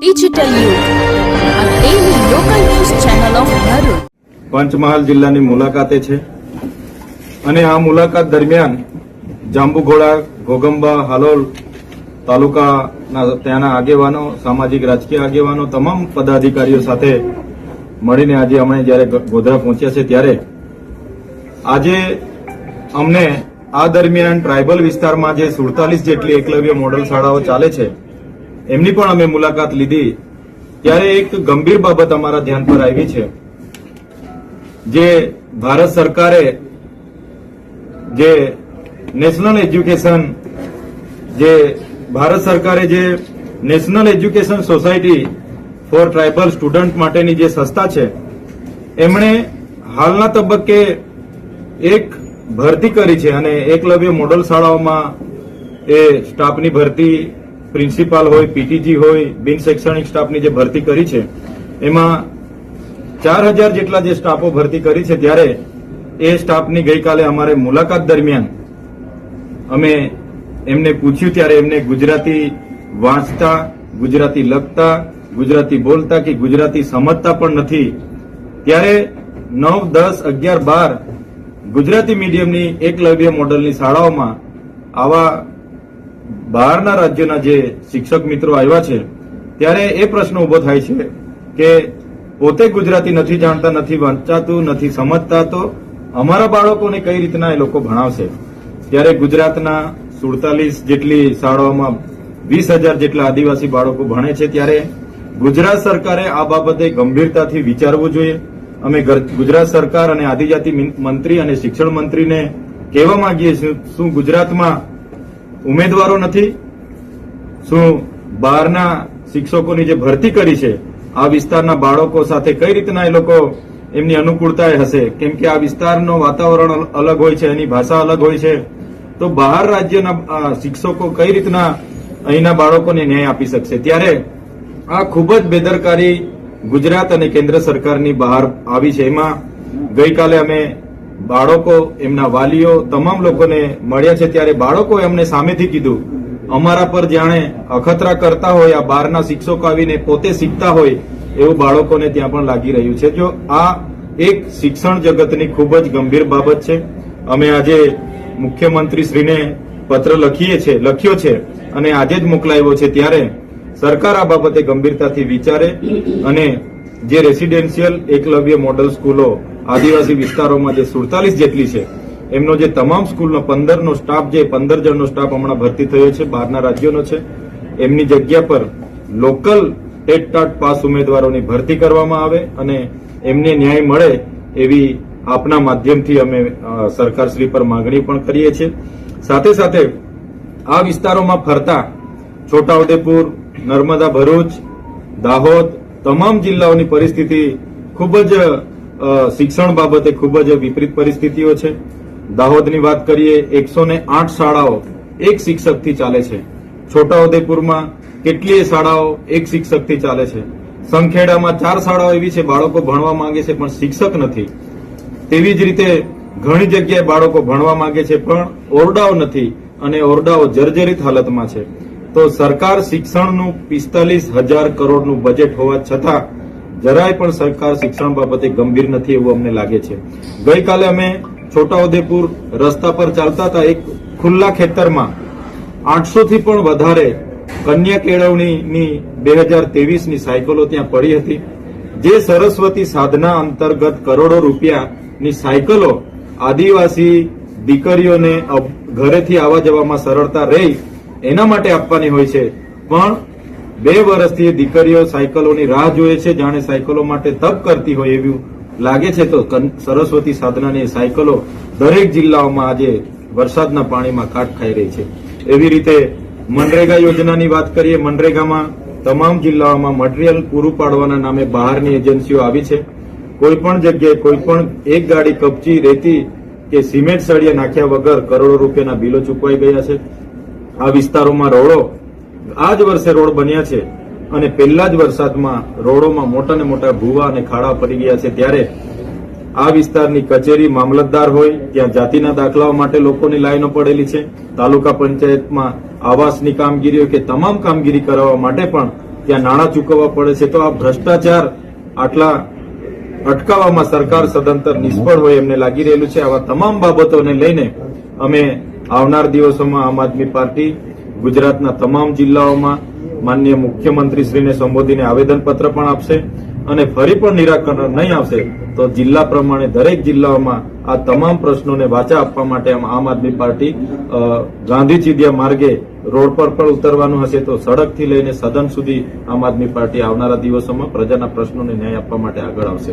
Digital Youth, a daily local news channel of Bharuch. Panchmahal જિલ્લાની મુલાકાતે છે અને આ મુલાકાત દરમિયાન જાંબુઘોડા, ઘોગંબા, હાલોલ તાલુકાના ત્યાંના આગેવાનો, સામાજિક રાજકીય આગેવાનો, તમામ પદાધિકારીઓ સાથે મળીને આજે અમે જ્યારે ગોધરા પહોંચ્યા છે ત્યારે આજે અમને આ દરમિયાન ટ્રાયબલ વિસ્તારમાં જે 47 જેટલી એકલવ્ય મોડલ શાળાઓ ચાલે છે એમની પણ અમે મુલાકાત લીધી ત્યારે એક ગંભીર બાબત અમારા ધ્યાન પર આવી છે. જે ભારત સરકારે જે national education society for tribal student માટેની જે સંસ્થા છે એમણે હાલના તબક્કે એક ભરતી કરી છે અને એકલવ્ય મોડલ શાળાઓમાં એ સ્ટાફની ભરતી, પ્રિન્સિપાલ હોય, પીટીજી હોય, બિન શૈક્ષણિક સ્ટાફની જે ભરતી કરી છે એમાં 4000 જેટલા જે સ્ટાફો ભરતી કરી છે ત્યારે એ સ્ટાફની ગઈકાલે અમારે મુલાકાત દરમિયાન અમે એમને પૂછ્યું ત્યારે એમને ગુજરાતી વાંચતા, ગુજરાતી લખતા, ગુજરાતી બોલતા કે ગુજરાતી સમજતા પણ નથી. ત્યારે 9, 10, 11, 12 ગુજરાતી મીડિયમની એકલવ્ય મોડલની શાળાઓમાં આવા બહારના રાજ્યોના જે શિક્ષક મિત્રો આવ્યા છે ત્યારે એ પ્રશ્ન ઉભો થાય છે કે પોતે ગુજરાતી નથી જાણતા, નથી વાંચાતું, નથી સમજતા, તો અમારા બાળકોને કઈ રીતના એ લોકો ભણાવશે? ત્યારે ગુજરાતના 47 જેટલી શાળાઓમાં 20,000 જેટલા આદિવાસી બાળકો ભણે છે. ત્યારે ગુજરાત સરકારે આ બાબતે ગંભીરતાથી વિચારવું જોઈએ. અમે ગુજરાત સરકાર અને આદિજાતિ મંત્રી અને શિક્ષણ મંત્રીને કહેવા માંગીએ છીએ, શું ગુજરાતમાં ઉમેદવારો નથી? શું બહારના શિક્ષકોની જે ભરતી કરી છે આ વિસ્તારના બાળકો સાથે કઈ રીતના એ લોકો એમની અનુકૂળતા હશે? કેમ કે આ વિસ્તારનો વાતાવરણ અલગ હોય છે, એની ભાષા અલગ હોય છે, તો બહાર રાજ્યના શિક્ષકો કઈ રીતના અહીંના બાળકોને ન્યાય આપી શકશે? ત્યારે આ ખૂબ જ બેદરકારી ગુજરાત અને કેન્દ્ર સરકારની બહાર આવી છે. એમાં ગઈકાલે અમે બાળકો, એમના વાલીઓ, તમામ લોકોને મળ્યા છે ત્યારે બાળકોએ અમને સામેથી કીધું, અમારા પર જાણે અખતરા કરતા હોય, આ બહારના શિક્ષકો આવીને પોતે શીખતા હોય એવું બાળકોને ત્યાં પણ લાગી રહ્યું છે. જો આ એક શિક્ષણ જગતની ખૂબ જ ગંભીર બાબત છે. અમે આજે મુખ્યમંત્રીશ્રીને પત્ર લખ્યો છે અને આજે જ મોકલાવ્યો છે. ત્યારે સરકાર આ બાબતે ગંભીરતાથી વિચારે અને જે રેસિડેન્શિયલ એકલવ્ય મોડલ સ્કૂલો આદિવાસી વિસ્તારોમાં જે 47 જેટલી છે એમનો જે તમામ સ્કૂલનો 15નો સ્ટાફ, જે 15 જણનો સ્ટાફ હમણાં ભરતી થયો છે, બહારના રાજ્યોનો છે, એમની જગ્યા પર લોકલ ટેટ પાસ ઉમેદવારોની ભરતી કરવામાં આવે અને એમને ન્યાય મળે એવી આપના માધ્યમથી અમે સરકારશ્રી પર માંગણી પણ કરીએ છીએ. સાથે સાથે આ વિસ્તારોમાં ફરતા છોટાઉદેપુર, નર્મદા, ભરૂચ, દાહોદ તમામ જિલ્લાઓની પરિસ્થિતિ ખૂબ જ શિક્ષણ બાબતે ખૂબ જ વિપરીત પરિસ્થિતિઓ છે. દાહોદની વાત કરીએ, 108 શાળાઓ એક શિક્ષકથી ચાલે છે. છોટાઉદેપુરમાં કેટલીય શાળાઓ એક શિક્ષકથી ચાલે છે. સંખેડામાં 4 શાળાઓ એવી છે બાળકો ભણવા માંગે છે પણ શિક્ષક નથી. તેવી જ રીતે ઘણી જગ્યાએ બાળકો ભણવા માંગે છે પણ ઓરડાઓ નથી અને ઓરડાઓ જર્જરિત હાલતમાં છે. તો સરકાર શિક્ષણનું 45,000 કરોડનું બજેટ હોવા છતાં જરાય પણ સરકાર શિક્ષણ બાબતે ગંભીર નથી એવું અમને લાગે છે. ગઈકાલે અમે છોટાઉદેપુર રસ્તા પર ચાલતા હતા, એક ખુલ્લા ખેતરમાં 800 થી પણ વધારે કન્યા કેળવણીની 2023ની સાયકલો ત્યાં પડી હતી. જે સરસ્વતી સાધના અંતર્ગત કરોડો રૂપિયાની સાયકલો આદિવાસી દીકરીઓને ઘરેથી આવવા જવામાં સરળતા રહી એના માટે આપવાની હોય છે, પણ 2 વર્ષથી દીકરીઓ સાયકલોની રાહ જોઈએ છે, જાણે સાયકલો માટે તપ કરતી હોય એવું લાગે છે. તો સરસ્વતી સાધનાની સાયકલો દરેક જિલ્લાઓમાં આજે વરસાદના પાણીમાં કાટ ખાઈ રહી છે. એવી રીતે મનરેગા યોજનાની વાત કરીએ, મનરેગામાં તમામ જિલ્લાઓમાં મટીરીયલ પૂરું પાડવાના નામે બહારની એજન્સીઓ આવી છે. કોઈ પણ જગ્યાએ કોઈ પણ એક ગાડી કપચી, રેતી કે સિમેન્ટ સળિયા નાખ્યા વગર કરોડો રૂપિયાના બિલો ચૂકવાઈ ગયા છે. આ વિસ્તારોમાં રોડો, આ જ વર્ષે રોડ બન્યા છે અને પહેલા જ વરસાદમાં રોડોમાં મોટા ને મોટા ભૂવા અને ખાડા પડી ગયા છે. ત્યારે આ વિસ્તારની કચેરી, મામલતદાર હોય ત્યાં જાતિના દાખલાઓ માટે લોકોની લાઈનો પડેલી છે. તાલુકા પંચાયતમાં આવાસની કામગીરીઓ કે તમામ કામગીરી કરાવવા માટે પણ ત્યાં નાણાં ચૂકવવા પડે છે. તો આ ભ્રષ્ટાચાર આટલા અટકાવવામાં સરકાર સદંતર નિષ્ફળ હોય એમને લાગી રહેલું છે. આવા તમામ બાબતોને લઈને અમે આવનાર દિવસોમાં આમ આદમી પાર્ટી ગુજરાતના તમામ જિલ્લાઓમાં માનનીય મુખ્યમંત્રીશ્રીને સંબોધીને આવેદનપત્ર પણ આપશે અને ફરી પણ નિરાકરણ નહીં આવશે તો જિલ્લા પ્રમાણે દરેક જિલ્લાઓમાં આ તમામ પ્રશ્નોને વાચા આપવા માટે આમ આદમી પાર્ટી ગાંધી ચીડિયા માર્ગે રોડ પર પણ ઉતરવાનું હશે. તો સડકથી લઈને સદન સુધી આમ આદમી પાર્ટી આવનારા દિવસોમાં પ્રજાના પ્રશ્નોને ન્યાય આપવા માટે આગળ આવશે.